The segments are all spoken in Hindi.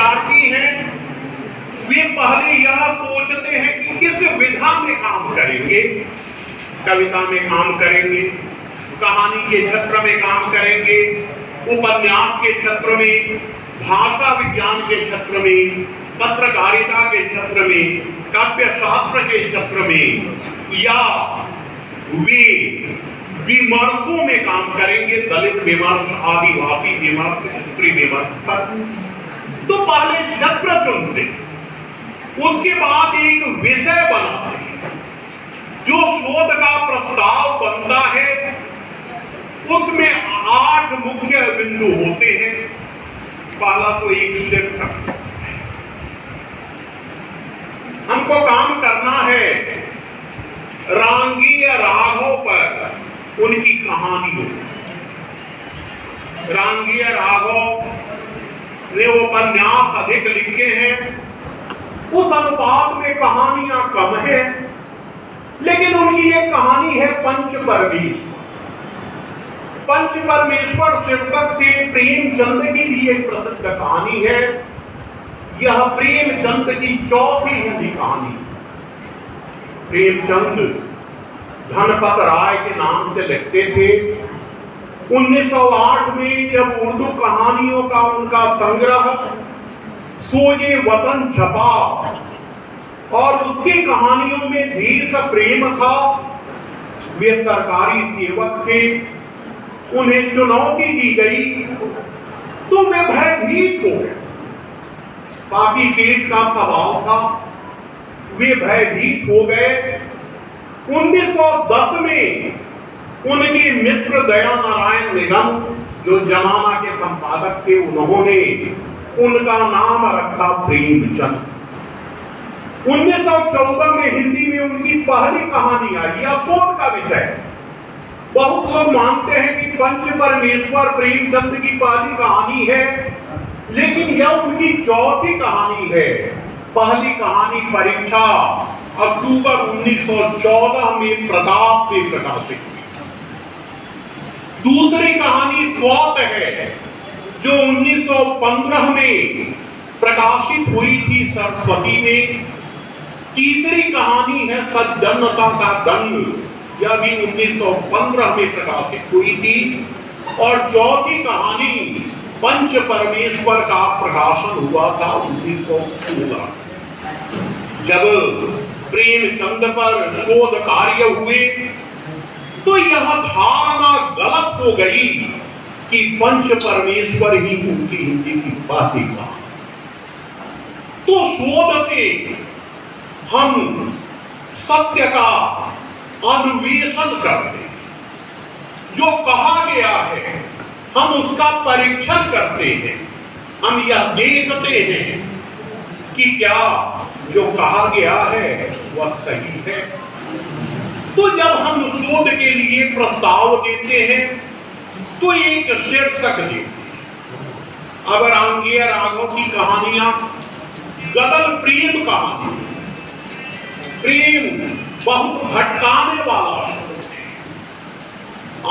विद्यार्थी हैं वे पहले यह सोचते हैं कि किस विधा में काम करेंगे। कविता में काम करेंगे, कहानी के क्षेत्र में काम करेंगे, उपन्यास के क्षेत्र में, भाषा विज्ञान के क्षेत्र में, पत्रकारिता के क्षेत्र में, काव्य शास्त्र के क्षेत्र में, या वे विमर्शों में काम करेंगे, दलित विमर्श, आदिवासी विमर्श, स्त्री विमर्श पर। तो पहले क्षेत्र चुनते, उसके बाद एक विषय बनाते, जो शोध का प्रस्ताव बनता है उसमें 8 मुख्य बिंदु होते हैं। पहला तो एक शीर्षक, हमको काम करना है रांगीय राघव पर उनकी कहानियों। रांगीय राघव ने उपन्यास अधिक लिखे हैं, उस अनुपात में कहानियां कम है, लेकिन उनकी एक कहानी है पंच परमेश्वर। पंच परमेश्वर शीर्षक से प्रेमचंद की भी एक प्रसिद्ध कहानी है। यह प्रेमचंद की चौथी हिंदी कहानी। प्रेमचंद धनपत राय के नाम से लिखते थे। 1908 में जब उर्दू कहानियों का उनका संग्रह सोजे वतन छपा और उसकी कहानियों में देश प्रेम था, वे सरकारी सेवक थे, उन्हें चुनौती दी गई तो वे भयभीत हो गए। पापी पेट का स्वभाव था, वे भयभीत हो गए। 1910 में उनके मित्र दया नारायण निगम, जो जमाना के संपादक थे, उन्होंने उनका नाम रखा प्रेमचंद। 1914 में हिंदी में उनकी पहली कहानी आई, यह शोध का विषय। बहुत लोग मानते हैं कि पंच परमेश्वर प्रेमचंद की पहली कहानी है, लेकिन यह उनकी चौथी कहानी है। पहली कहानी परीक्षा अक्टूबर 1914 में प्रताप से प्रकाशित हुई। दूसरी कहानी स्वत है, जो 1915 में प्रकाशित हुई थी सरस्वती में। तीसरी कहानी है सज्जनता का दंड, यह भी 1915 में प्रकाशित हुई थी। और चौथी कहानी पंच परमेश्वर का प्रकाशन हुआ था 1916। जब प्रेमचंद पर शोध कार्य हुए तो यह धारणा गलत हो गई कि पंच परमेश्वर ही उनकी हिंदी की पहली कहानी। तो शोध से हम सत्य का अन्वेषण करते हैं, जो कहा गया है हम उसका परीक्षण करते हैं, हम यह देखते हैं कि क्या जो कहा गया है वह सही है। तो जब हम शोध के लिए प्रस्ताव देते हैं तो एक शीर्षक देते हैं। अब रांगीय राघव की कहानियां गदल प्रेम कहानी, प्रेम बहुत भटकाने वाला है।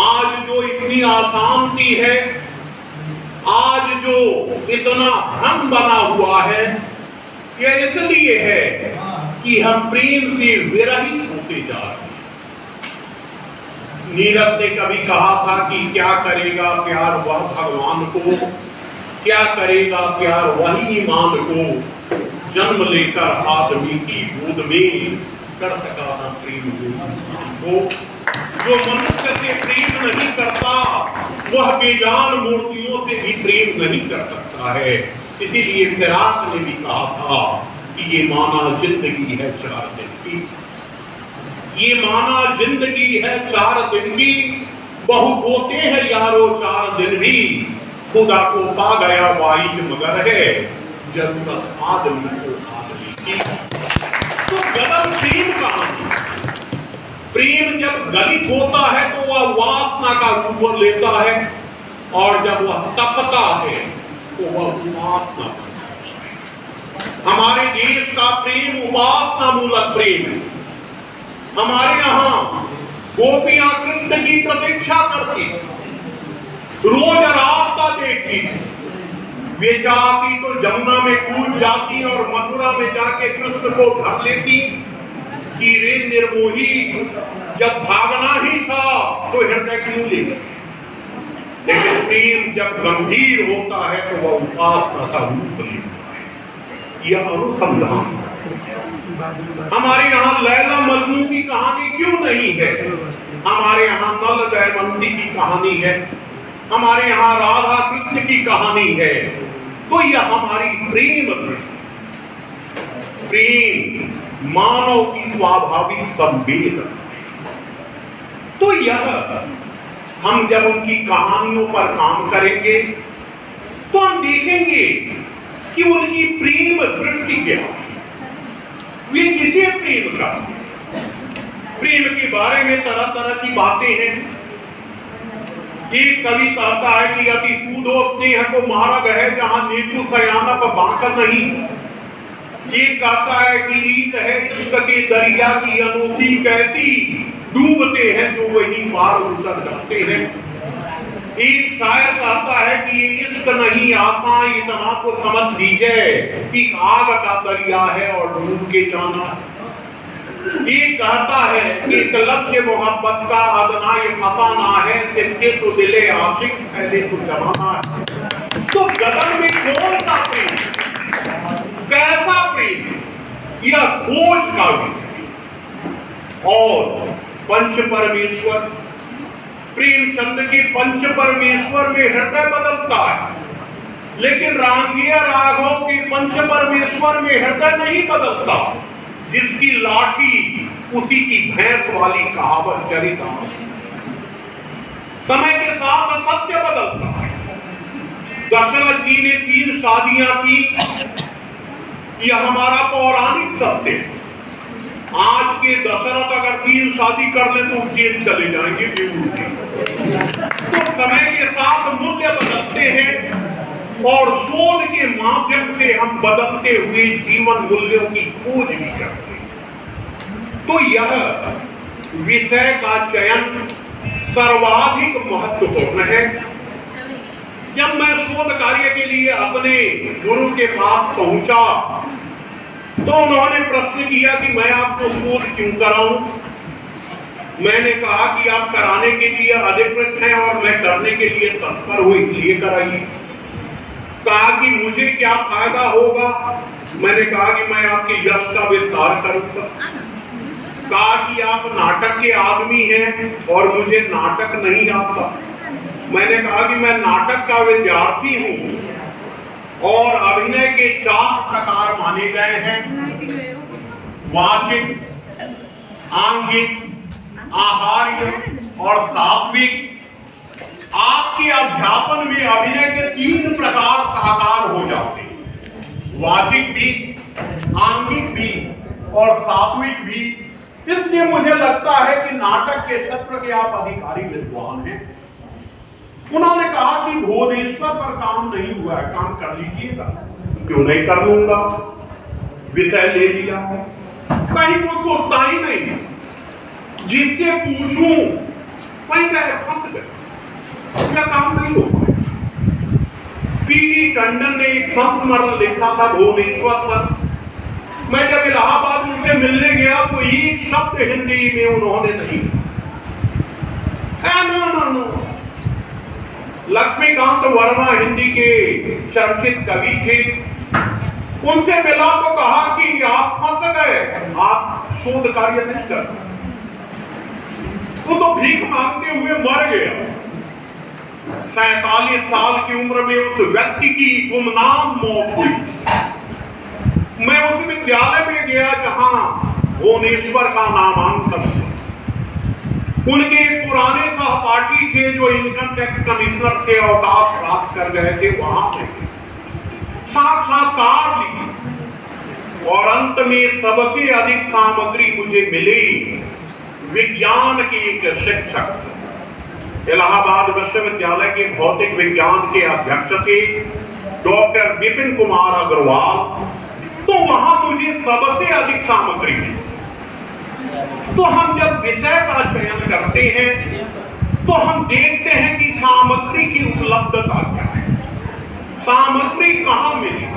आज जो इतनी अशांति है, आज जो इतना भ्रम बना हुआ है, यह इसलिए है कि हम प्रेम से विरहित होते जा रहे हैं। नीरज ने कभी कहा था कि क्या करेगा प्यार वह भगवान को, क्या करेगा प्यार वही ईमान को, जन्म लेकर आदमी की गोद में कर सका ना प्रेम इंसान को। जो मनुष्य से प्रेम नहीं करता वह बेजान मूर्तियों से भी प्रेम नहीं कर सकता है। इसीलिए फिराक ने भी कहा था कि ये माना जिंदगी है 4 दिन की, ये माना जिंदगी है 4 दिन की, बहुत होते हैं यारो 4 दिन भी, खुदा को पा गया वाइज मगर है जरूरत आदमी को आदमी की। तो गदल प्रेम कहानी, प्रेम जब गलित होता है तो वह वासना का रूप लेता है, और जब वह तपता है तो वह उपासना बनता है। हमारे देश का प्रेम उपासना मूलक प्रेम है। हमारे यहाँ गोपियां कृष्ण की प्रतीक्षा करती, रोज रास्ता देखती थी, बेचाती तो जमुना में कूद जाती और मथुरा में जाके कृष्ण को ढक लेती कि रे निर्मोही, जब भागना ही था तो हृदय क्यों ले। लेकिन प्रेम जब गंभीर होता है तो वह उपासना का रूप लेता है। यह अनुसंधान। हमारे यहाँ लैला मजनू की कहानी क्यों नहीं है? हमारे यहाँ नल जयवंती की कहानी है, हमारे यहाँ राधा कृष्ण की कहानी है। तो यह हमारी प्रेम दृष्टि, प्रेम मानव की स्वाभाविक संवेदना। तो यह हम जब उनकी कहानियों पर काम करेंगे तो हम देखेंगे कि उनकी प्रेम दृष्टि क्या है, वे किसे प्रेम का। प्रेम के बारे में तरह तरह की बातें हैं। एक कवि कहता है कि अति सूदो स्नेह को मार्ग है जहां नीतु सयाना पर बांकर नहीं। एक कहता है कि रीत है इश्क के दरिया की अनोखी कैसी, डूबते हैं जो वही पार उतर जाते हैं। एक शायर कहता है कि इश्क नहीं आसान, इतना तो समझ लीजिए कि आग का दरिया है और डूब के जाना है। एक कहता है कि लफ्ज़ मोहब्बत का अदना ये फसाना है, सिक्के तो दिले आशिक पहले तो जमाना है। तो गगन में कौन सा प्रेम, कैसा प्रेम, यह खोज का विषय। और पंच परमेश्वर, प्रेमचंद के पंच परमेश्वर में हृदय बदलता है, लेकिन रांगिया राघव के पंच परमेश्वर में हृदय नहीं बदलता। जिसकी लाठी उसी की भैंस वाली कहावत चरित है। समय के साथ सत्य बदलता है। दशरथ जी ने 3 शादियां की, यह हमारा पौराणिक सत्य है। आज के दशरथ अगर 3 शादी कर ले तो जेल चले जाएंगे। तो समय के साथ मूल्य बदलते हैं और शोध के माध्यम से हम बदलते हुए जीवन मूल्यों की खोज भी करते हैं। तो यह विषय का चयन सर्वाधिक महत्वपूर्ण है। जब मैं शोध कार्य के लिए अपने गुरु के पास पहुंचा तो उन्होंने प्रश्न किया कि मैं आपको शोध क्यों कराऊं। मैंने कहा कि आप कराने के लिए अधिकृत हैं और मैं करने के लिए तत्पर हूं, इसलिए कराइए। कहा कि मुझे क्या फायदा होगा। मैंने कहा कि मैं आपके यश का विस्तार करूंगा। कहा कि आप नाटक के आदमी हैं और मुझे नाटक नहीं आता। मैंने कहा कि मैं नाटक का विद्यार्थी हूं और अभिनय के 4 प्रकार माने गए हैं, वाचिक, आंगिक, आहार्य और सात्विक। आपके अध्यापन में अभिनय के 3 प्रकार साकार हो जाते हैं, वाचिक भी, आंगिक भी और सात्विक भी। इसलिए मुझे लगता है कि नाटक के क्षेत्र के आप अधिकारी विद्वान हैं। उन्होंने कहा कि भुवनेश्वर पर काम नहीं हुआ है, काम कर लीजिएगा। क्यों नहीं कर लूंगा, विषय ले लिया। कहीं कुछ सोचता ही नहीं, जिससे पूछूं वही कहे फंस गए, क्या काम नहीं हो पाए। पीडी टंडन ने एक संस्मरण लिखा था भुवनेश्वर पर। मैं जब इलाहाबाद उनसे मिलने गया तो एक शब्द हिंदी में उन्होंने नहीं। नो। लक्ष्मीकांत वर्मा हिंदी के चर्चित कवि थे। उनसे मिला तो कहा कि आप फंस गए, आप शोध कार्य नहीं कर। वो तो भीख मांगते हुए मर गया। 47 साल की उम्र में उस व्यक्ति की गुमनाम मौत हुई। मैं उस विद्यालय में गया जहां भुवनेश्वर का नामांकन। उनके एक पुराने सहपाठी थे जो इनकम टैक्स कमिश्नर से अवकाश प्राप्त कर गए थे, वहां पे साक्षात्कार ली और अंत में सबसे अधिक सामग्री मुझे मिली विज्ञान के एक शिक्षक से। इलाहाबाद विश्वविद्यालय के भौतिक विज्ञान के अध्यक्ष थे डॉक्टर विपिन कुमार अग्रवाल। तो वहां मुझे सबसे अधिक सामग्री मिली। तो हम जब विषय का चयन करते हैं तो हम देखते हैं कि सामग्री की उपलब्धता क्या है, सामग्री कहां मिली?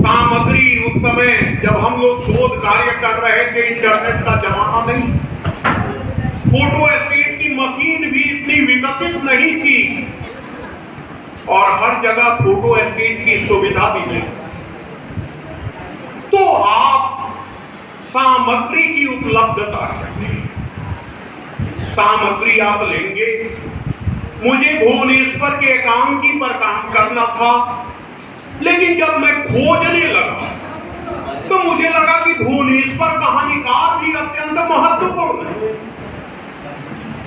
सामग्री उस समय जब हम लोग शोध कार्य कर रहे थे, इंटरनेट का जमाना नहीं, फोटोस्टेट की मशीन भी इतनी विकसित नहीं थी और हर जगह फोटोस्टेट की सुविधा भी नहीं। तो आप सामग्री की उपलब्धता है, सामग्री आप लेंगे। मुझे भुवनेश्वर के एकांकी पर काम करना था, लेकिन जब मैं खोजने लगा तो मुझे लगा कि भुवनेश्वर कहानीकार भी अत्यंत महत्वपूर्ण है।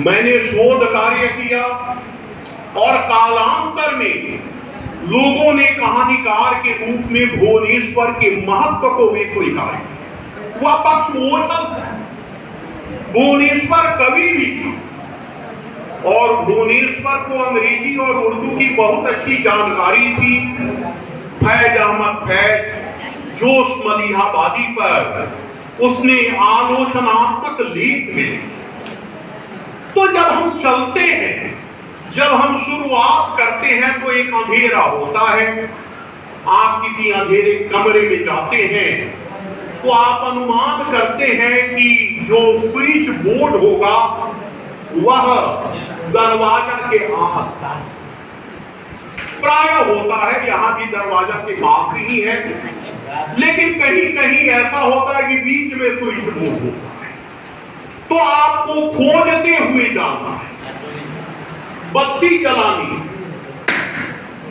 मैंने शोध कार्य किया और कालांतर में लोगों ने कहानीकार के रूप में भुवनेश्वर के महत्व को भी स्वीकार किया। वह पक्ष ओझल था, भुवनेश्वर कवि भी था और भुवनेश्वर को अंग्रेजी और उर्दू की बहुत अच्छी जानकारी थी। फैज अहमद फैज जोश मलिहाबादी पर उसने आलोचनात्मक लेख लिखे। तो जब हम चलते हैं, जब हम शुरुआत करते हैं तो एक अंधेरा होता है। आप किसी अंधेरे कमरे में जाते हैं तो आप अनुमान करते हैं कि जो स्विच बोर्ड होगा वह दरवाजा के आसपास प्राय होता है। यहां भी दरवाजा के पास ही है, लेकिन कहीं कहीं ऐसा होता है कि बीच में स्विच बोर्ड होता है। तो आपको खोजते हुए जाना है, बत्ती जलानी,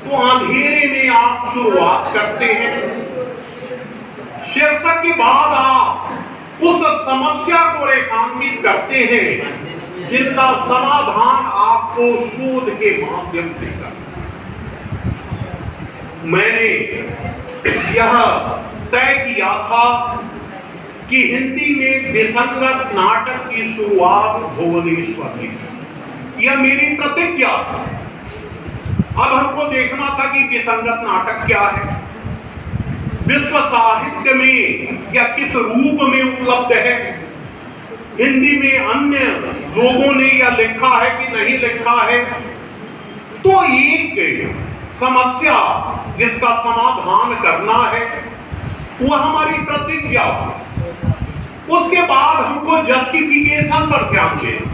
तो अंधेरे में आप शुरुआत करते हैं। शीर्षक के बाद आप उस समस्या को रेखांकित करते हैं जिनका समाधान आपको शोध के माध्यम से करना। मैंने यह तय किया था कि हिंदी में विसंगत नाटक की शुरुआत भुवनेश्वर की, यह मेरी प्रतिज्ञा थी। अब हमको देखना था कि विसंगत नाटक क्या है, विश्व साहित्य में या किस रूप में उपलब्ध है, हिंदी में अन्य लोगों ने यह लिखा है कि नहीं लिखा है। तो एक समस्या जिसका समाधान करना है वह हमारी प्रतिज्ञा। उसके बाद हमको जस्टिफिकेशन पर ध्यान देना।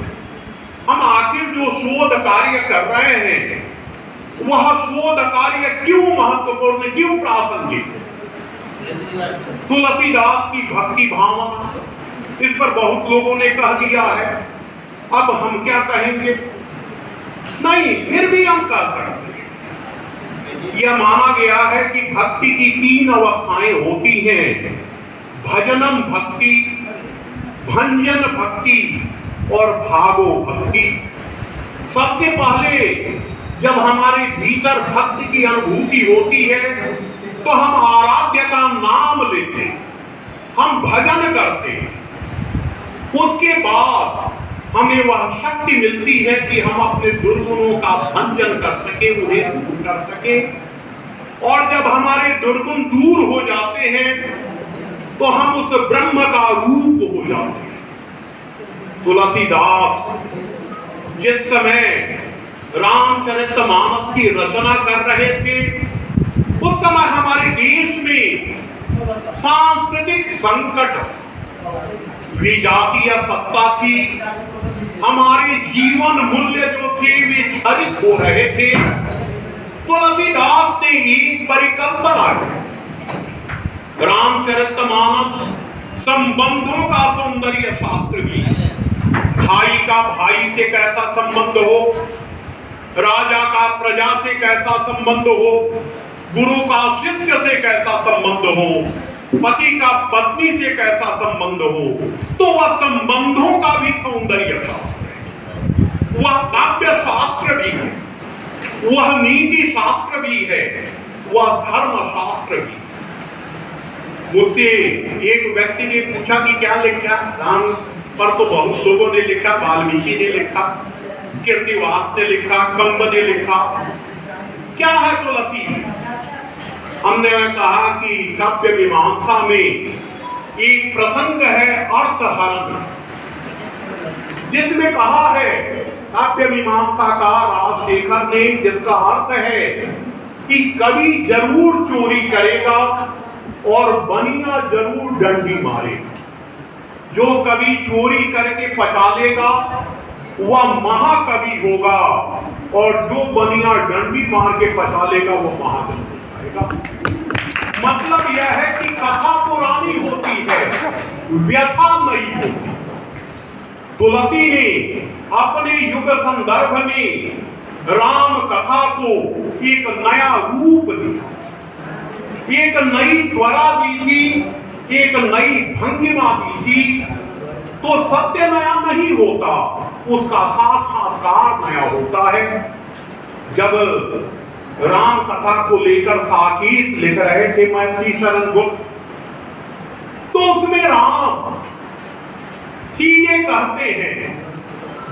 हम आखिर जो शोध कार्य कर रहे हैं वह शोध कार्य क्यों महत्वपूर्ण, क्यों प्रासंगिक? तुलसीदास की भक्ति भावना, इस पर बहुत लोगों ने कह दिया है, अब हम क्या कहेंगे? नहीं, फिर भी हम कह सकते हैं। यह माना गया है कि भक्ति की 3 अवस्थाएं होती हैं, भजनम भक्ति, भंजन भक्ति और भागो भक्ति। सबसे पहले जब हमारे भीतर भक्ति की अनुभूति होती है तो हम आराध्य का नाम लेते हैं, हम भजन करते हैं। उसके बाद हमें वह शक्ति मिलती है कि हम अपने दुर्गुणों का भंजन कर सके, उन्हें दूर कर सके। और जब हमारे दुर्गुण दूर हो जाते हैं तो हम उस ब्रह्म का रूप हो जाते हैं। तुलसीदास जिस समय रामचरितमानस की रचना कर रहे थे उस समय हमारे देश में सांस्कृतिक संकट, विजातीय सत्ता थी, हमारे जीवन मूल्य जो थे वे क्षरित हो रहे थे। तुलसीदास ने एक परिकल्पना की, रामचरितमानस संबंधों का सौंदर्य शास्त्र भी, भाई का भाई से कैसा संबंध हो, राजा का प्रजा से कैसा संबंध हो, गुरु का शिष्य से कैसा संबंध हो, पति का पत्नी से कैसा संबंध हो, तो वह संबंधों का भी सौंदर्य शास्त्र है, वह काव्य शास्त्र भी है, वह नीति शास्त्र भी है, वह धर्म शास्त्र भी। मुझसे एक व्यक्ति ने पूछा कि क्या लिखा? राम पर तो बहुत लोगों ने लिखा, वाल्मीकि ने लिखा, कीर्तिवास ने लिखा, कंब ने लिखा, क्या है तुलसी? हमने कहा कि काव्य मीमांसा में एक प्रसंग है अर्थहरण, जिसमें कहा है काव्य मीमांसा का राजशेखर ने, जिसका अर्थ है कि कभी जरूर चोरी करेगा और बनिया जरूर डंडी मारेगा। जो कभी चोरी करके पचा लेगा वह महाकवि होगा, और जो बनिया डंडी मार के पचा लेगा वो महाकवि हो जाएगा। मतलब यह है कि कथा पुरानी होती है, व्यथा नई होती। तुलसी ने अपने युग संदर्भ में राम कथा को एक नया रूप दिया, एक नई त्वरा दी थी, एक नई भंगिमा दी थी। तो सत्य नया नहीं होता, उसका साक्षात्कार नया होता है। जब राम कथा को लेकर साकेत लिख रहे थे मैथिली शरण गुप्त, तो उसमें राम सीधे कहते हैं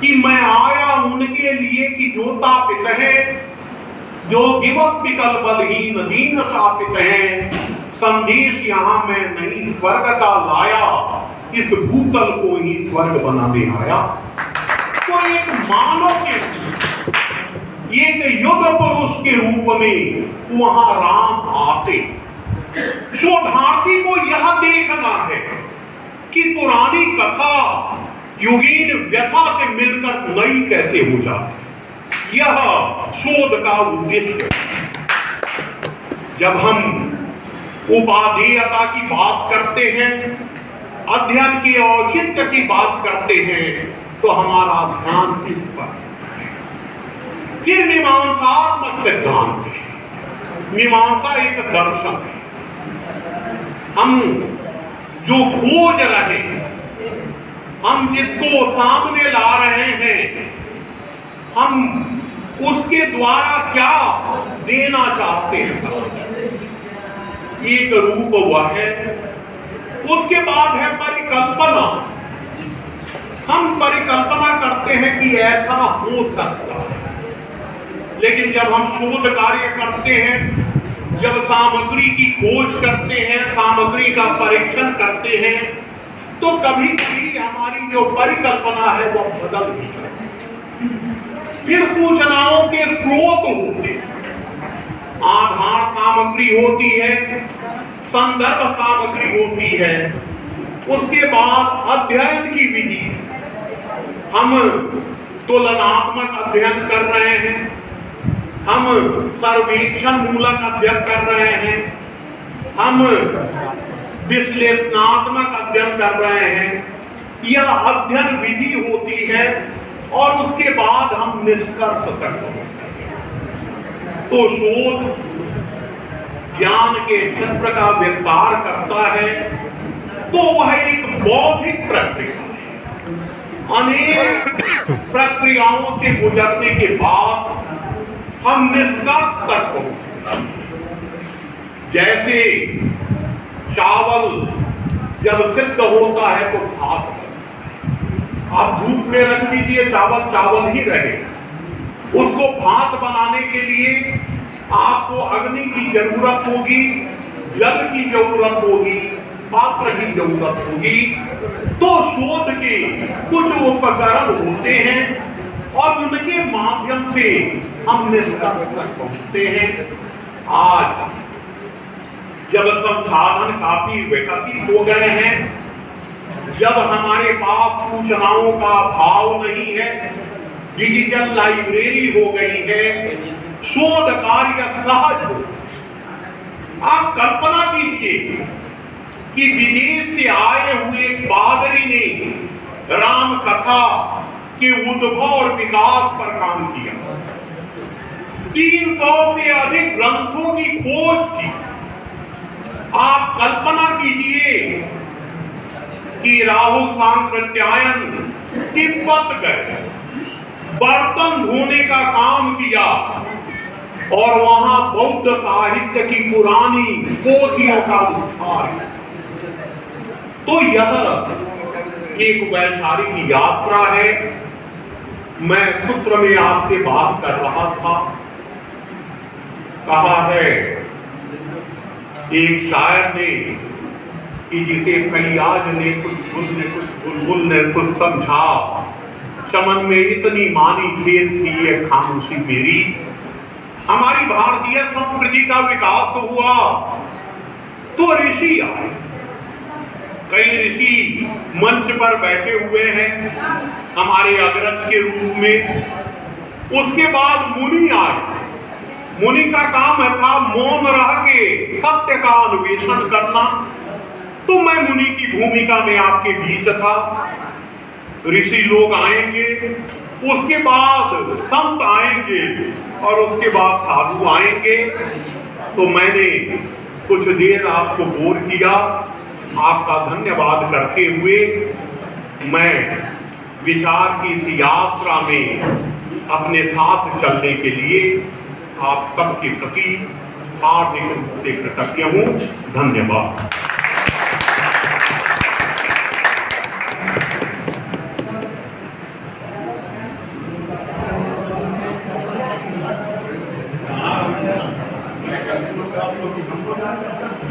कि मैं आया उनके लिए कि जो तापित है, जो दिवस विकल बलहीन दीन शापित है, संदेश यहां मैं नहीं स्वर्ग का लाया, इस भूतल को ही स्वर्ग बनाने आया। तो एक मानव के, एक युग पुरुष के रूप में वहां राम आते। शोधार्थी को यह देखना है कि पुरानी कथा युगीन व्यथा से मिलकर नई कैसे हो जाती। यह शोध का उद्देश्य। जब हम उपादेयता की बात करते हैं, अध्ययन के औचित्य की बात करते हैं, तो हमारा ध्यान किस पर? फिर मीमांसात्मक सिद्धांत है। मीमांसा एक दर्शन है। हम जो खोज रहे हैं, हम जिसको सामने ला रहे हैं, हम उसके द्वारा क्या देना चाहते हैं। एक रूप वह है। उसके बाद है परिकल्पना। हम परिकल्पना करते हैं कि ऐसा हो सकता है, लेकिन जब हम शोध कार्य करते हैं, जब सामग्री की खोज करते हैं, सामग्री का परीक्षण करते हैं, तो कभी कभी हमारी जो परिकल्पना है वो बदल भी जाती है। फिर सूचनाओं के स्रोत होते हैं। आधार सामग्री होती है, संदर्भ सामग्री होती है, उसके बाद अध्ययन की विधि। हम तुलनात्मक अध्ययन कर रहे हैं, हम सर्वेक्षण मूलक अध्ययन कर रहे हैं, हम विश्लेषणात्मक अध्ययन कर रहे हैं। यह अध्ययन विधि होती है और उसके बाद हम निष्कर्ष तक पहुंचते हैं। तो शोध ज्ञान के क्षेत्र का विस्तार करता है, तो वह एक बौद्धिक प्रक्रिया है। अनेक प्रक्रियाओं से गुजरने के बाद हम निष्कर्ष तक पहुंचते हैं। जैसे चावल जब सिद्ध होता है तो भात, आप धूप में रख दीजिए, चावल चावल ही रहेगा। उसको भात बनाने के लिए आपको अग्नि की जरूरत होगी, जल की जरूरत होगी, पात्र की जरूरत होगी। तो शोध के कुछ उपकरण होते हैं और उनके माध्यम से हम निष्कर्ष तक पहुंचते हैं। आज जब संसाधन काफी विकसित हो गए हैं, जब हमारे पास सूचनाओं का अभाव नहीं है, डिजिटल लाइब्रेरी हो गई है, शोध कार्य सहज हो। आप कल्पना कीजिए कि विदेश से आए हुए पादरी ने राम कथा के उद्भव और विकास पर काम किया। 300 से अधिक ग्रंथों की खोज की। आप कल्पना कीजिए कि राहु सांकृत्यायन तिब्बत गए, बर्तन धोने का काम किया और वहां बौद्ध साहित्य की पुरानी पोथियों का उद्धार। तो यह एक वैचारिक यात्रा है। मैं सूत्र में आपसे बात कर रहा था, कहा है एक शायर ने कि जिसे फैयाज ने कुछ बुलबुल ने कुछ समझा, चमन में इतनी मानी खेस की ये खामोशी मेरी, हमारी भारतीय संस्कृति का विकास हुआ तो ऋषि आए। कई ऋषि मंच पर बैठे हुए हैं हमारे अग्रज के रूप में। उसके बाद मुनि आए। मुनि का काम था मौन रह के सत्य का अन्वेषण करना। तो मैं मुनि की भूमिका में आपके बीच था। ऋषि लोग आएंगे, उसके बाद संत आएंगे और उसके बाद साधु आएंगे। तो मैंने कुछ देर आपको बोर किया। आपका धन्यवाद करते हुए मैं विचार की इस यात्रा में अपने साथ चलने के लिए आप सबके प्रति हार्दिक रूप से कृतज्ञ हूं। धन्यवाद। आप